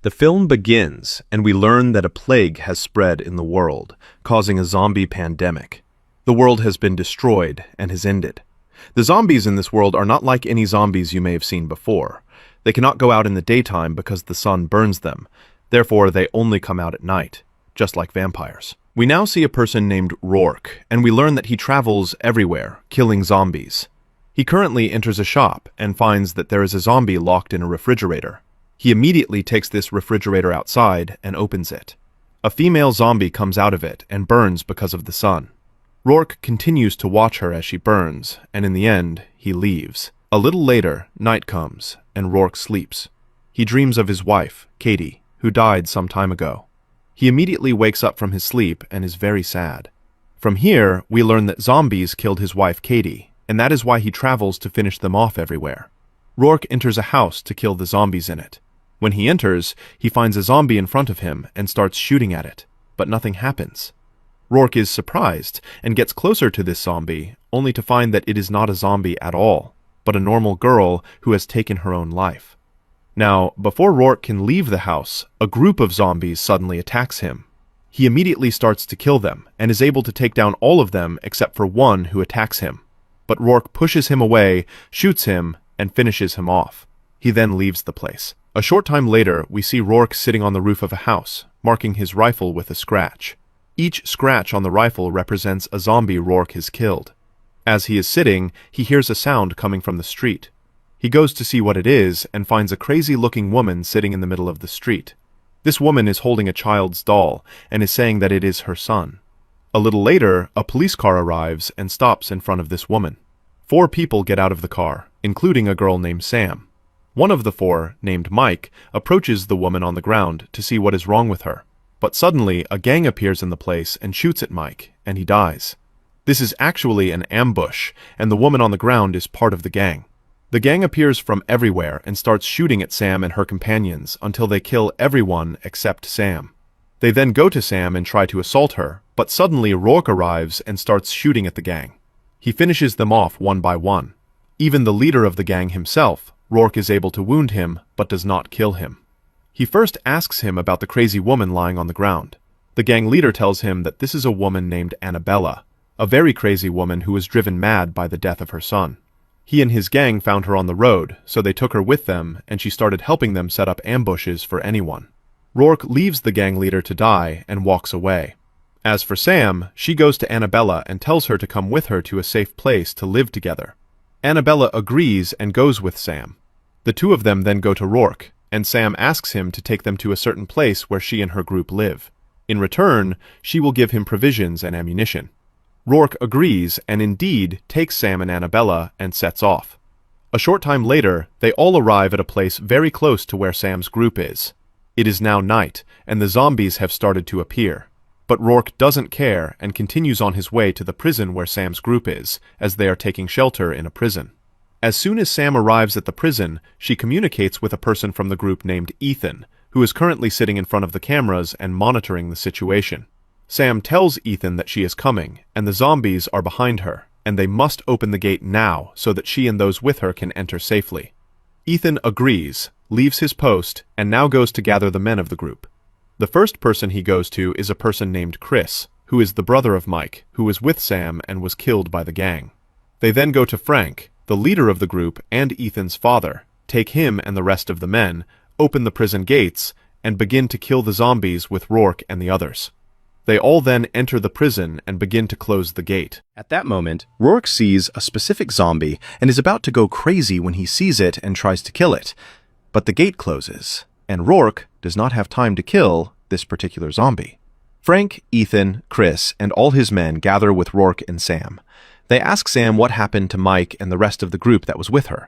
The film begins, and we learn that a plague has spread in the world, causing a zombie pandemic. The world has been destroyed and has ended. The zombies in this world are not like any zombies you may have seen before. They cannot go out in the daytime because the sun burns them. Therefore, they only come out at night, just like vampires. We now see a person named Rourke, and we learn that he travels everywhere, killing zombies. He currently enters a shop and finds that there is a zombie locked in a refrigerator. He immediately takes this refrigerator outside and opens it. A female zombie comes out of it and burns because of the sun. Rourke continues to watch her as she burns, and in the end, he leaves. A little later, night comes, and Rourke sleeps. He dreams of his wife, Katie, who died some time ago. He immediately wakes up from his sleep and is very sad. From here, we learn that zombies killed his wife, Katie, and that is why he travels to finish them off everywhere. Rourke enters a house to kill the zombies in it. When he enters, he finds a zombie in front of him and starts shooting at it, but nothing happens. Rourke is surprised and gets closer to this zombie, only to find that it is not a zombie at all, but a normal girl who has taken her own life. Now, before Rourke can leave the house, a group of zombies suddenly attacks him. He immediately starts to kill them and is able to take down all of them except for one who attacks him. But Rourke pushes him away, shoots him, and finishes him off. He then leaves the place. A short time later, we see Rourke sitting on the roof of a house, marking his rifle with a scratch. Each scratch on the rifle represents a zombie Rourke has killed. As he is sitting, he hears a sound coming from the street. He goes to see what it is and finds a crazy-looking woman sitting in the middle of the street. This woman is holding a child's doll and is saying that it is her son. A little later, a police car arrives and stops in front of this woman. 4 people get out of the car, including a girl named Sam. One of the 4, named Mike, approaches the woman on the ground to see what is wrong with her. But suddenly, a gang appears in the place and shoots at Mike, and he dies. This is actually an ambush, and the woman on the ground is part of the gang. The gang appears from everywhere and starts shooting at Sam and her companions until they kill everyone except Sam. They then go to Sam and try to assault her, but suddenly Rourke arrives and starts shooting at the gang. He finishes them off one by one. Even the leader of the gang himself, Rourke is able to wound him, but does not kill him. He first asks him about the crazy woman lying on the ground. The gang leader tells him that this is a woman named Annabella, a very crazy woman who was driven mad by the death of her son. He and his gang found her on the road, so they took her with them, and she started helping them set up ambushes for anyone. Rourke leaves the gang leader to die and walks away. As for Sam, she goes to Annabella and tells her to come with her to a safe place to live together. Annabella agrees and goes with Sam. The 2 of them then go to Rourke, and Sam asks him to take them to a certain place where she and her group live. In return, she will give him provisions and ammunition. Rourke agrees and indeed takes Sam and Annabella and sets off. A short time later, they all arrive at a place very close to where Sam's group is. It is now night, and the zombies have started to appear. But Rourke doesn't care and continues on his way to the prison where Sam's group is, as they are taking shelter in a prison. As soon as Sam arrives at the prison, she communicates with a person from the group named Ethan, who is currently sitting in front of the cameras and monitoring the situation. Sam tells Ethan that she is coming, and the zombies are behind her, and they must open the gate now so that she and those with her can enter safely. Ethan agrees, leaves his post, and now goes to gather the men of the group. The first person he goes to is a person named Chris, who is the brother of Mike, who was with Sam and was killed by the gang. They then go to Frank, the leader of the group and Ethan's father, take him and the rest of the men, open the prison gates, and begin to kill the zombies with Rourke and the others. They all then enter the prison and begin to close the gate. At that moment, Rourke sees a specific zombie and is about to go crazy when he sees it and tries to kill it. But the gate closes, and Rourke does not have time to kill this particular zombie. Frank, Ethan, Chris, and all his men gather with Rourke and Sam. They ask Sam what happened to Mike and the rest of the group that was with her.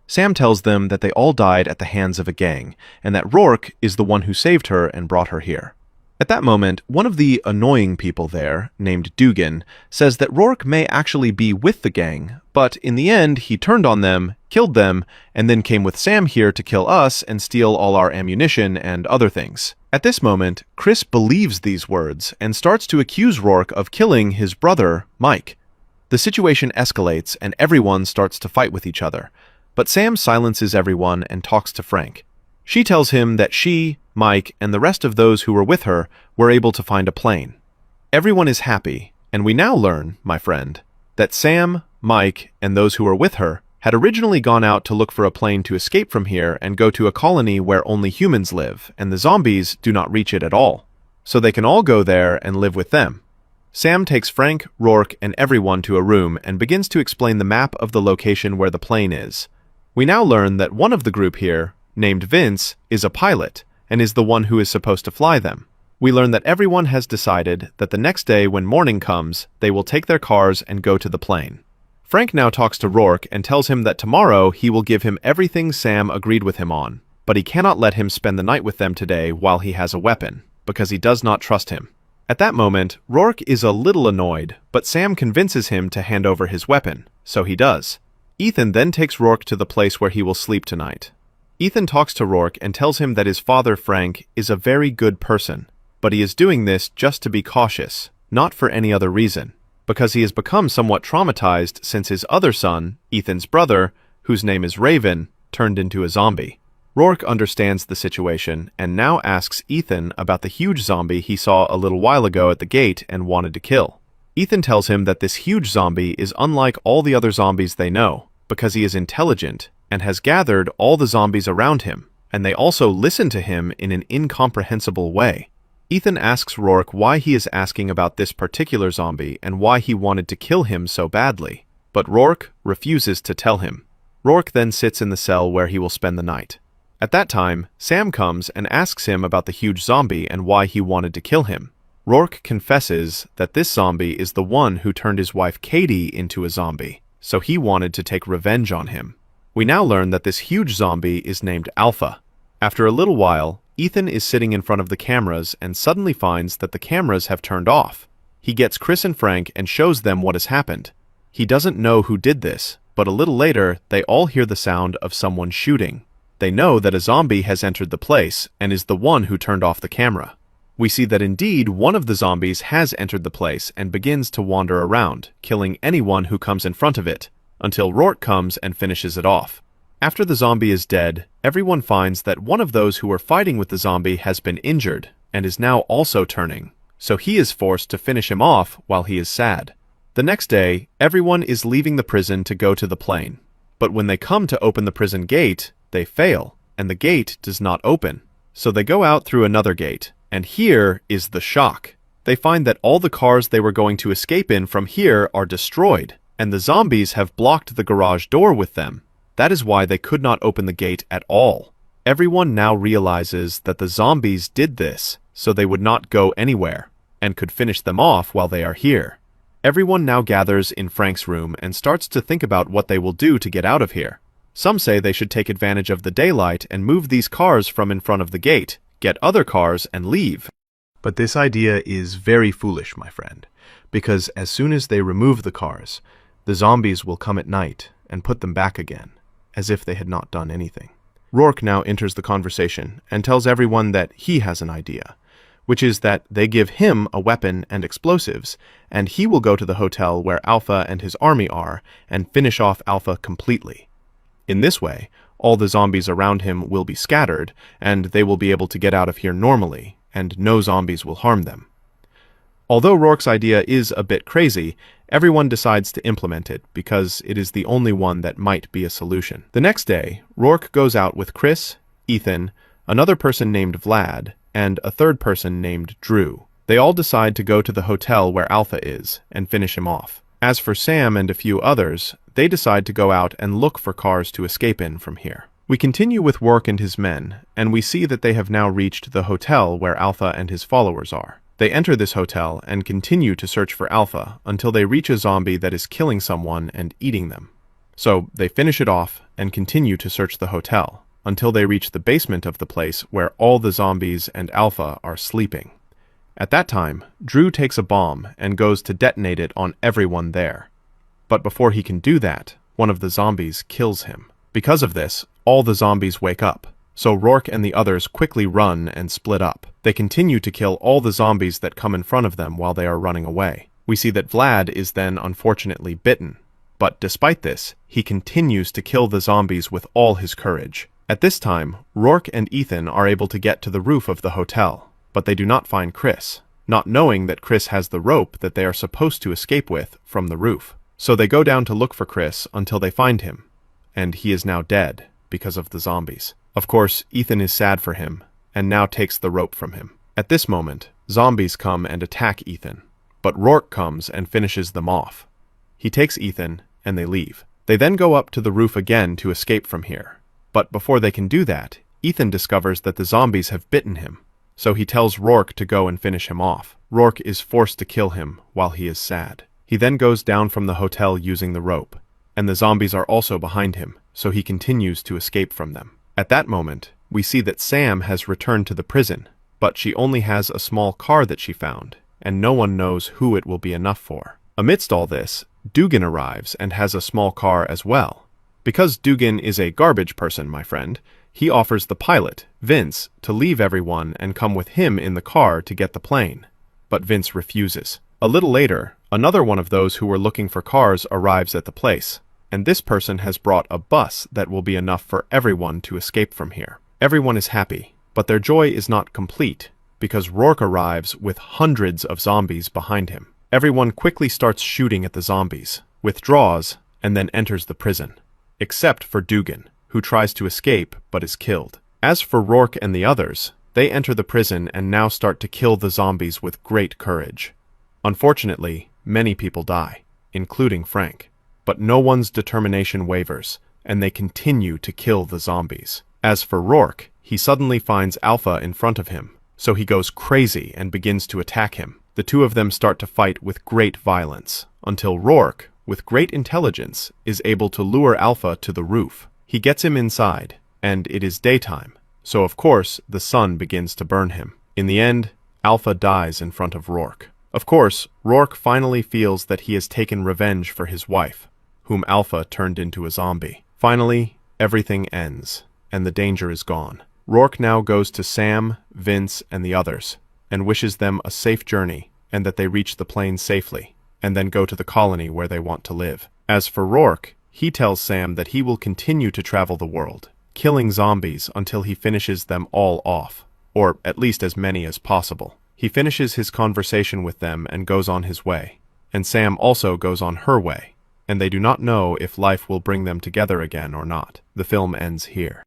Sam tells them that they all died at the hands of a gang, and that Rourke is the one who saved her and brought her here. At that moment, one of the annoying people there, named Dugan, says that Rourke may actually be with the gang, but in the end he turned on them, killed them, and then came with Sam here to kill us and steal all our ammunition and other things. At this moment, Chris believes these words and starts to accuse Rourke of killing his brother, Mike. The situation escalates and everyone starts to fight with each other, but Sam silences everyone and talks to Frank. She tells him that she, Mike, and the rest of those who were with her were able to find a plane. Everyone is happy, and we now learn, my friend, that Sam, Mike, and those who were with her had originally gone out to look for a plane to escape from here and go to a colony where only humans live, and the zombies do not reach it at all. So they can all go there and live with them. Sam takes Frank, Rourke, and everyone to a room and begins to explain the map of the location where the plane is. We now learn that one of the group here, named Vince, is a pilot, and is the one who is supposed to fly them. We learn that everyone has decided that the next day when morning comes, they will take their cars and go to the plane. Frank now talks to Rourke and tells him that tomorrow he will give him everything Sam agreed with him on, but he cannot let him spend the night with them today while he has a weapon, because he does not trust him. At that moment, Rourke is a little annoyed, but Sam convinces him to hand over his weapon, so he does. Ethan then takes Rourke to the place where he will sleep tonight. Ethan talks to Rourke and tells him that his father, Frank, is a very good person, but he is doing this just to be cautious, not for any other reason, because he has become somewhat traumatized since his other son, Ethan's brother, whose name is Raven, turned into a zombie. Rourke understands the situation and now asks Ethan about the huge zombie he saw a little while ago at the gate and wanted to kill. Ethan tells him that this huge zombie is unlike all the other zombies they know, because he is intelligent and has gathered all the zombies around him, and they also listen to him in an incomprehensible way. Ethan asks Rourke why he is asking about this particular zombie and why he wanted to kill him so badly, but Rourke refuses to tell him. Rourke then sits in the cell where he will spend the night. At that time, Sam comes and asks him about the huge zombie and why he wanted to kill him. Rourke confesses that this zombie is the one who turned his wife Katie into a zombie, so he wanted to take revenge on him. We now learn that this huge zombie is named Alpha. After a little while, Ethan is sitting in front of the cameras and suddenly finds that the cameras have turned off. He gets Chris and Frank and shows them what has happened. He doesn't know who did this, but a little later, they all hear the sound of someone shooting. They know that a zombie has entered the place and is the one who turned off the camera. We see that indeed one of the zombies has entered the place and begins to wander around, killing anyone who comes in front of it, until Rourke comes and finishes it off. After the zombie is dead, everyone finds that one of those who were fighting with the zombie has been injured and is now also turning, so he is forced to finish him off while he is sad. The next day, everyone is leaving the prison to go to the plane, but when they come to open the prison gate, they fail, and the gate does not open. So they go out through another gate, and here is the shock. They find that all the cars they were going to escape in from here are destroyed, and the zombies have blocked the garage door with them. That is why they could not open the gate at all. Everyone now realizes that the zombies did this so they would not go anywhere, and could finish them off while they are here. Everyone now gathers in Frank's room and starts to think about what they will do to get out of here. Some say they should take advantage of the daylight and move these cars from in front of the gate, get other cars, and leave. But this idea is very foolish, my friend, because as soon as they remove the cars, the zombies will come at night and put them back again, as if they had not done anything. Rourke now enters the conversation and tells everyone that he has an idea, which is that they give him a weapon and explosives, and he will go to the hotel where Alpha and his army are and finish off Alpha completely. In this way, all the zombies around him will be scattered, and they will be able to get out of here normally, and no zombies will harm them. Although Rourke's idea is a bit crazy, everyone decides to implement it because it is the only one that might be a solution. The next day, Rourke goes out with Chris, Ethan, another person named Vlad, and a third person named Drew. They all decide to go to the hotel where Alpha is and finish him off. As for Sam and a few others, they decide to go out and look for cars to escape in from here. We continue with Rourke and his men, and we see that they have now reached the hotel where Alpha and his followers are. They enter this hotel and continue to search for Alpha until they reach a zombie that is killing someone and eating them. So they finish it off and continue to search the hotel until they reach the basement of the place where all the zombies and Alpha are sleeping. At that time, Drew takes a bomb and goes to detonate it on everyone there. But before he can do that, one of the zombies kills him. Because of this, all the zombies wake up, so Rourke and the others quickly run and split up. They continue to kill all the zombies that come in front of them while they are running away. We see that Vlad is then unfortunately bitten, but despite this, he continues to kill the zombies with all his courage. At this time, Rourke and Ethan are able to get to the roof of the hotel, but they do not find Chris, not knowing that Chris has the rope that they are supposed to escape with from the roof. So they go down to look for Chris until they find him, and he is now dead because of the zombies. Of course, Ethan is sad for him, and now takes the rope from him. At this moment, zombies come and attack Ethan, but Rourke comes and finishes them off. He takes Ethan, and they leave. They then go up to the roof again to escape from here. But before they can do that, Ethan discovers that the zombies have bitten him, so he tells Rourke to go and finish him off. Rourke is forced to kill him while he is sad. He then goes down from the hotel using the rope, and the zombies are also behind him, so he continues to escape from them. At that moment, we see that Sam has returned to the prison, but she only has a small car that she found, and no one knows who it will be enough for. Amidst all this, Dugan arrives and has a small car as well. Because Dugan is a garbage person, my friend, he offers the pilot, Vince, to leave everyone and come with him in the car to get the plane. But Vince refuses. A little later, another one of those who were looking for cars arrives at the place, and this person has brought a bus that will be enough for everyone to escape from here. Everyone is happy, but their joy is not complete, because Rourke arrives with hundreds of zombies behind him. Everyone quickly starts shooting at the zombies, withdraws, and then enters the prison. Except for Dugan, who tries to escape but is killed. As for Rourke and the others, they enter the prison and now start to kill the zombies with great courage. Unfortunately, many people die, including Frank. But no one's determination wavers, and they continue to kill the zombies. As for Rourke, he suddenly finds Alpha in front of him, so he goes crazy and begins to attack him. The two of them start to fight with great violence, until Rourke, with great intelligence, is able to lure Alpha to the roof. He gets him inside, and it is daytime, so of course the sun begins to burn him. In the end, Alpha dies in front of Rourke. Of course, Rourke finally feels that he has taken revenge for his wife, whom Alpha turned into a zombie. Finally, everything ends, and the danger is gone. Rourke now goes to Sam, Vince, and the others, and wishes them a safe journey, and that they reach the plane safely, and then go to the colony where they want to live. As for Rourke, he tells Sam that he will continue to travel the world, killing zombies until he finishes them all off, or at least as many as possible. He finishes his conversation with them and goes on his way, and Sam also goes on her way, and they do not know if life will bring them together again or not. The film ends here.